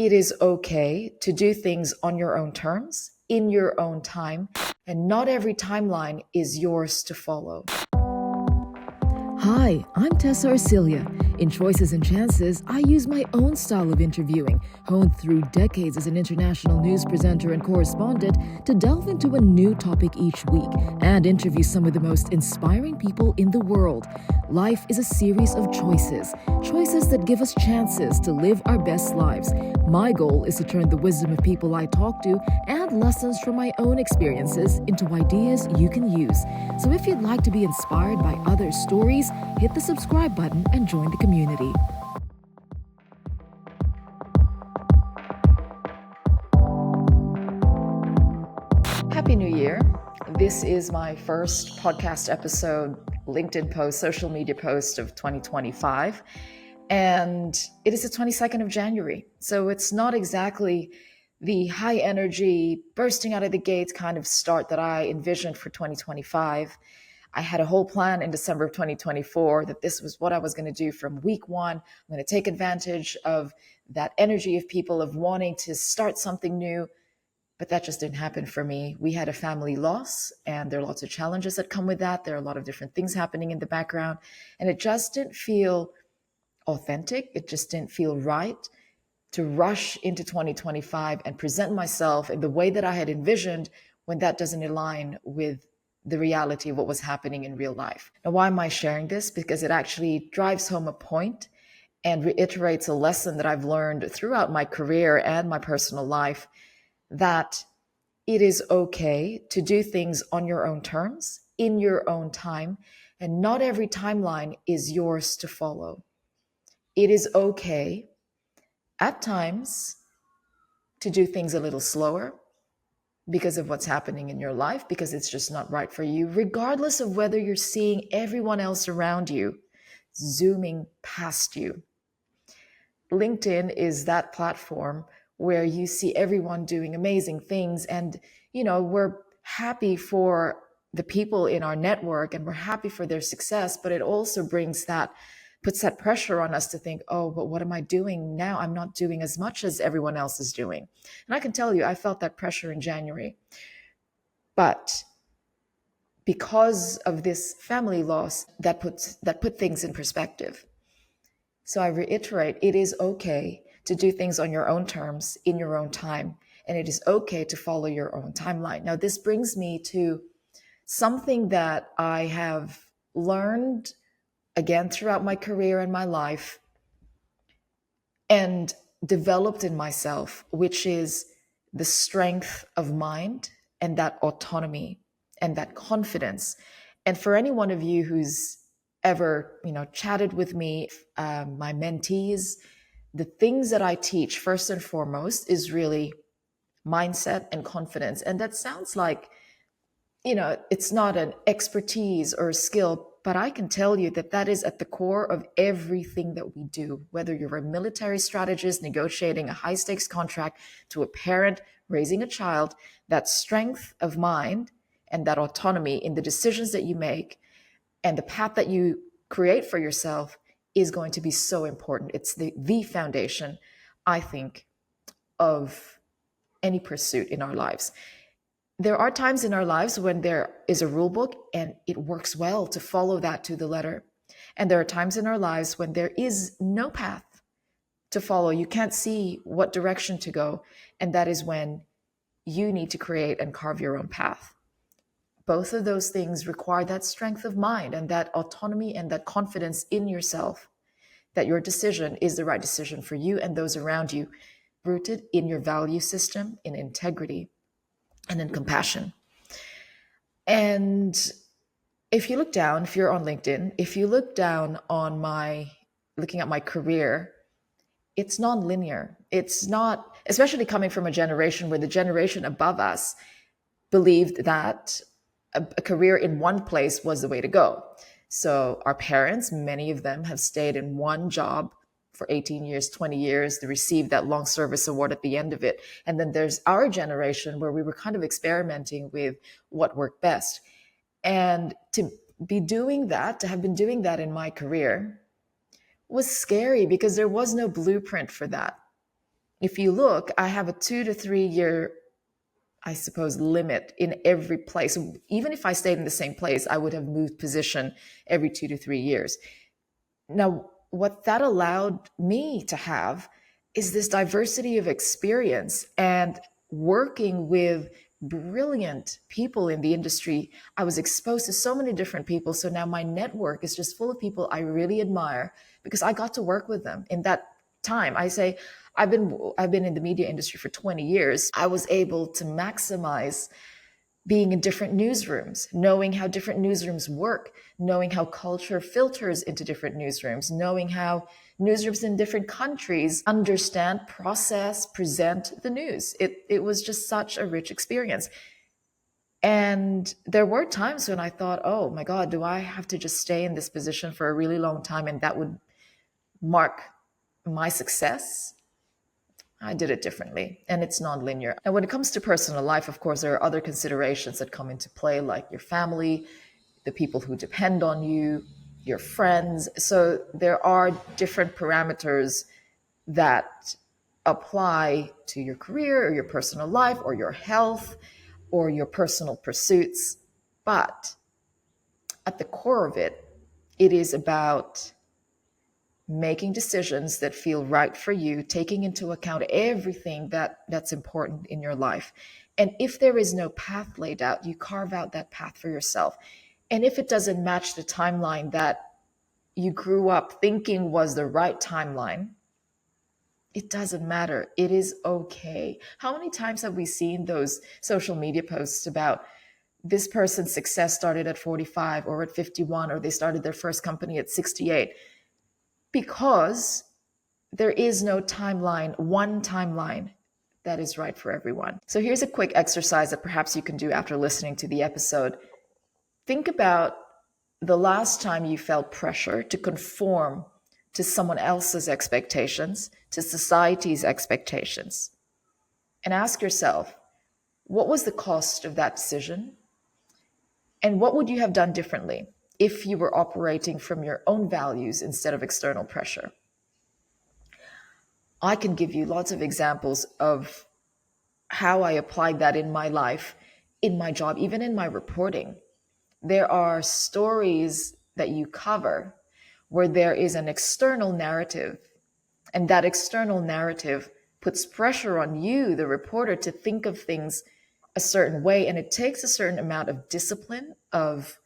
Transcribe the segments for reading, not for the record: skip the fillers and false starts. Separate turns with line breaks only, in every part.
It is okay to do things on your own terms, in your own time, and not every timeline is yours to follow.
Hi, I'm Tesa Arcilla. In Choices and Chances, I use my own style of interviewing, honed through decades as an international news presenter and correspondent, to delve into a new topic each week and interview some of the most inspiring people in the world. Life is a series of choices, choices that give us chances to live our best lives. My goal is to turn the wisdom of people I talk to and lessons from my own experiences into ideas you can use. So if you'd like to be inspired by other stories, hit the subscribe button and join the community.
Happy New Year. This is my first podcast episode, LinkedIn post, social media post of 2025. And it is the 22nd of January. So it's not exactly the high energy, bursting out of the gates kind of start that I envisioned for 2025. I had a whole plan in December of 2024 that this was what I was going to do from week one. I'm going to take advantage of that energy of people of wanting to start something new. But that just didn't happen for me. We had a family loss, and there are lots of challenges that come with that. There are a lot of different things happening in the background, and it just didn't feel authentic. It just didn't feel right to rush into 2025 and present myself in the way that I had envisioned when that doesn't align with the reality of what was happening in real life. Now, why am I sharing this? Because it actually drives home a point and reiterates a lesson that I've learned throughout my career and my personal life, that it is okay to do things on your own terms, in your own time, and not every timeline is yours to follow. It is okay at times to do things a little slower because of what's happening in your life, because it's just not right for you, regardless of whether you're seeing everyone else around you zooming past you. LinkedIn is that platform where you see everyone doing amazing things, and we're happy for the people in our network and we're happy for their success, but it also puts that pressure on us to think, oh, but what am I doing now? I'm not doing as much as everyone else is doing. And I can tell you, I felt that pressure in January. But because of this family loss, that put things in perspective. So I reiterate, it is okay to do things on your own terms, in your own time, and it is okay to follow your own timeline. Now, this brings me to something that I have learned again throughout my career and my life and developed in myself, which is the strength of mind and that autonomy and that confidence. And for any one of you who's ever chatted with me, my mentees, the things that I teach first and foremost is really mindset and confidence. And that sounds like it's not an expertise or a skill, but I can tell you that that is at the core of everything that we do, whether you're a military strategist negotiating a high stakes contract to a parent raising a child. That strength of mind and that autonomy in the decisions that you make and the path that you create for yourself is going to be so important. It's the foundation, I think, of any pursuit in our lives. There are times in our lives when there is a rule book and it works well to follow that to the letter. And there are times in our lives when there is no path to follow. You can't see what direction to go. And that is when you need to create and carve your own path. Both of those things require that strength of mind and that autonomy and that confidence in yourself that your decision is the right decision for you and those around you, rooted in your value system, in integrity, and in compassion. And if you look down, if you're on LinkedIn, if you look down on looking at my career, it's non-linear. It's not, especially coming from a generation where the generation above us believed that a career in one place was the way to go. So our parents, many of them have stayed in one job for 18 years, 20 years, to receive that long service award at the end of it. And then there's our generation where we were kind of experimenting with what worked best. And to be doing that, to have been doing that in my career was scary because there was no blueprint for that. If you look, I have a 2 to 3 year, I suppose, limit in every place. Even if I stayed in the same place, I would have moved position every 2 to 3 years. Now, what that allowed me to have is this diversity of experience and working with brilliant people in the industry. I was exposed to so many different people. So now my network is just full of people I really admire because I got to work with them in that time. I say I've been in the media industry for 20 years. I was able to maximize being in different newsrooms, knowing how different newsrooms work, knowing how culture filters into different newsrooms, knowing how newsrooms in different countries understand, process, present the news. It was just such a rich experience. And there were times when I thought, oh my God, do I have to just stay in this position for a really long time and that would mark my success? I did it differently, and it's nonlinear. And when it comes to personal life, of course, there are other considerations that come into play, like your family, the people who depend on you, your friends. So there are different parameters that apply to your career or your personal life or your health or your personal pursuits. But at the core of it, it is about making decisions that feel right for you, taking into account everything that's important in your life. And if there is no path laid out, you carve out that path for yourself. And if it doesn't match the timeline that you grew up thinking was the right timeline, it doesn't matter. It is okay. How many times have we seen those social media posts about this person's success started at 45 or at 51, or they started their first company at 68? Because there is no timeline, one timeline that is right for everyone. So here's a quick exercise that perhaps you can do after listening to the episode. Think about the last time you felt pressure to conform to someone else's expectations, to society's expectations. And ask yourself, what was the cost of that decision? And what would you have done differently if you were operating from your own values instead of external pressure? I can give you lots of examples of how I applied that in my life, in my job, even in my reporting. There are stories that you cover where there is an external narrative, and that external narrative puts pressure on you, the reporter, to think of things a certain way. And it takes a certain amount of discipline, of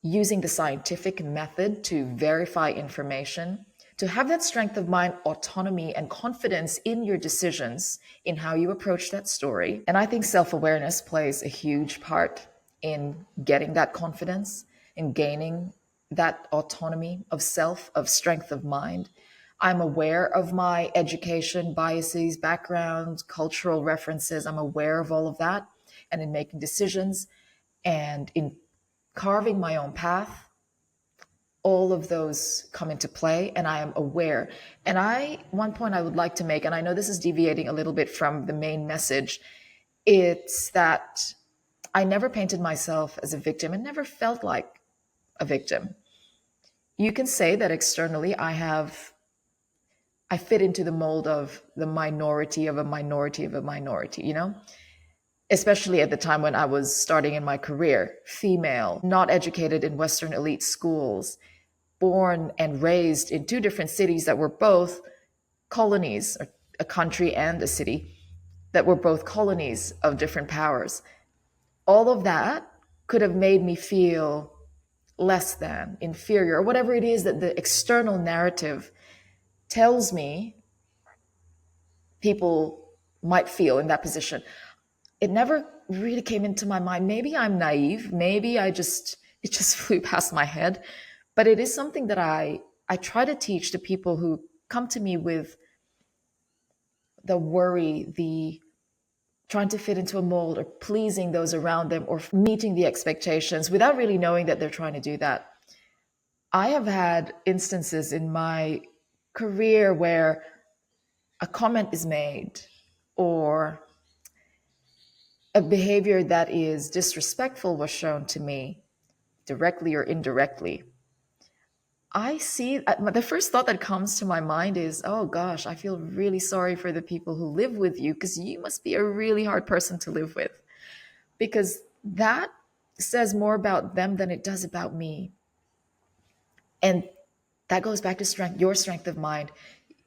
using the scientific method to verify information, to have that strength of mind, autonomy, and confidence in your decisions, in how you approach that story. And I think self-awareness plays a huge part in getting that confidence and gaining that autonomy of self, of strength of mind. I'm aware of my education, biases, background, cultural references. I'm aware of all of that. And in making decisions and in carving my own path, all of those come into play, and I am aware. And one point I would like to make, and I know this is deviating a little bit from the main message, it's that I never painted myself as a victim and never felt like a victim. You can say that externally I fit into the mold of the minority of a minority of a minority, especially at the time when I was starting in my career, female, not educated in Western elite schools, born and raised in two different cities that were both colonies, or a country and a city that were both colonies of different powers. All of that could have made me feel less than, inferior, or whatever it is that the external narrative tells me people might feel in that position. It never really came into my mind. Maybe I'm naive. Maybe it just flew past my head. But it is something that I try to teach to people who come to me with the worry, the trying to fit into a mold, or pleasing those around them, or meeting the expectations without really knowing that they're trying to do that. I have had instances in my career where a comment is made, or a behavior that is disrespectful was shown to me, directly or indirectly. I see the first thought that comes to my mind is, oh gosh, I feel really sorry for the people who live with you because you must be a really hard person to live with. Because that says more about them than it does about me. And that goes back to strength of mind,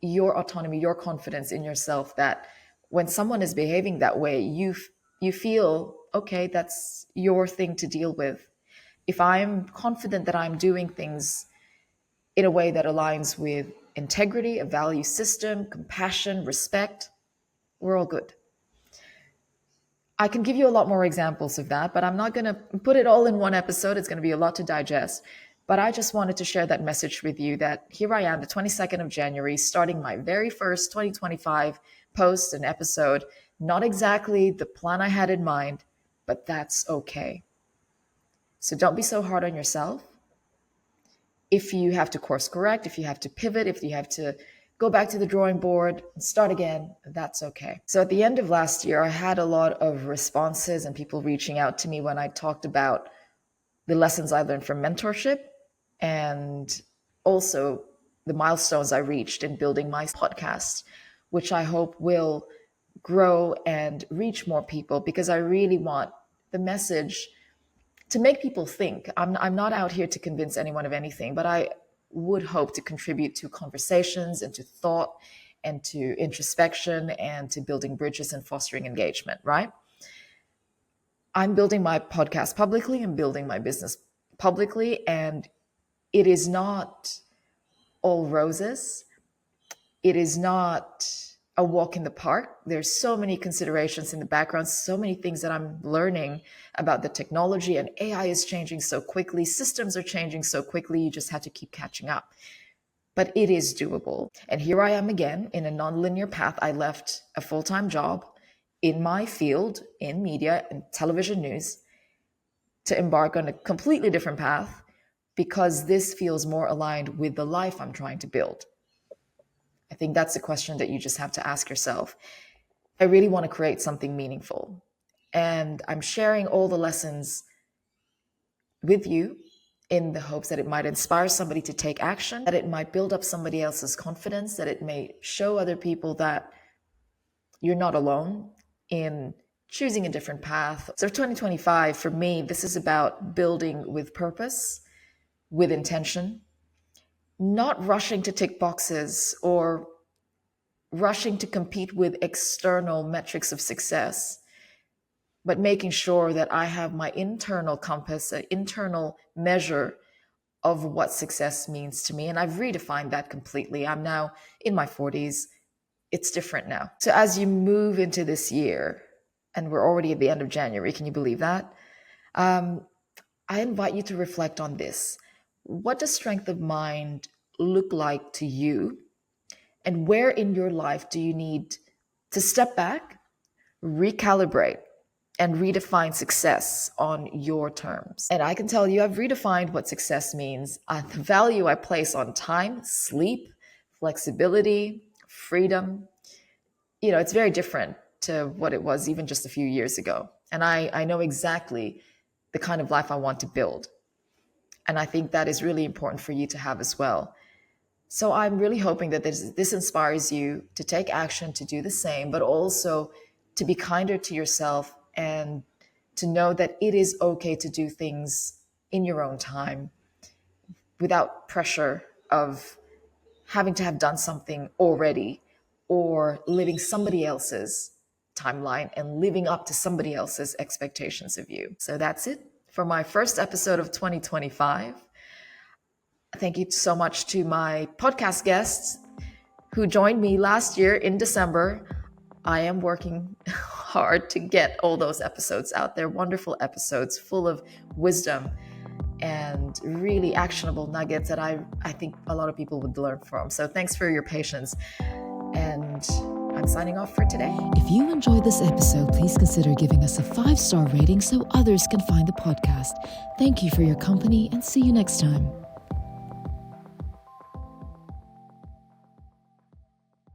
your autonomy, your confidence in yourself, that when someone is behaving that way, you feel, okay, that's your thing to deal with. If I'm confident that I'm doing things in a way that aligns with integrity, a value system, compassion, respect, we're all good. I can give you a lot more examples of that, but I'm not going to put it all in one episode. It's going to be a lot to digest. But I just wanted to share that message with you that here I am, the 22nd of January, starting my very first 2025 post and episode. Not exactly the plan I had in mind, but that's okay. So don't be so hard on yourself. If you have to course correct, if you have to pivot, if you have to go back to the drawing board and start again, that's okay. So at the end of last year, I had a lot of responses and people reaching out to me when I talked about the lessons I learned from mentorship and also the milestones I reached in building my podcast, which I hope will grow and reach more people, because I really want the message to make people think. I'm not out here to convince anyone of anything, but I would hope to contribute to conversations and to thought and to introspection and to building bridges and fostering engagement, right? I'm building my podcast publicly and building my business publicly, and it is not all roses. It is not a walk in the park. There's so many considerations in the background, so many things that I'm learning about the technology, and AI is changing so quickly. Systems are changing so quickly. You just have to keep catching up. But it is doable. And here I am again in a nonlinear path. I left a full-time job in my field, in media and television news, to embark on a completely different path because this feels more aligned with the life I'm trying to build. I think that's a question that you just have to ask yourself. I really want to create something meaningful. And I'm sharing all the lessons with you in the hopes that it might inspire somebody to take action, that it might build up somebody else's confidence, that it may show other people that you're not alone in choosing a different path. So 2025, for me, this is about building with purpose, with intention, not rushing to tick boxes or rushing to compete with external metrics of success, but making sure that I have my internal compass, an internal measure of what success means to me. And I've redefined that completely. I'm now in my 40s. It's different now. So as you move into this year, and we're already at the end of January, can you believe that? I invite you to reflect on this. What does strength of mind look like to you? And where in your life do you need to step back, recalibrate, and redefine success on your terms? And I can tell you, I've redefined what success means. The value I place on time, sleep, flexibility, freedom. It's very different to what it was even just a few years ago. And I know exactly the kind of life I want to build. And I think that is really important for you to have as well. So I'm really hoping that this inspires you to take action, to do the same, but also to be kinder to yourself and to know that it is okay to do things in your own time without pressure of having to have done something already or living somebody else's timeline and living up to somebody else's expectations of you. So that's it for my first episode of 2025. Thank you so much to my podcast guests who joined me last year in December. I am working hard to get all those episodes out there. Wonderful episodes full of wisdom and really actionable nuggets that I think a lot of people would learn from. So thanks for your patience. And I'm signing off for today.
If you enjoyed this episode, please consider giving us a 5-star rating so others can find the podcast. Thank you for your company and see you next time.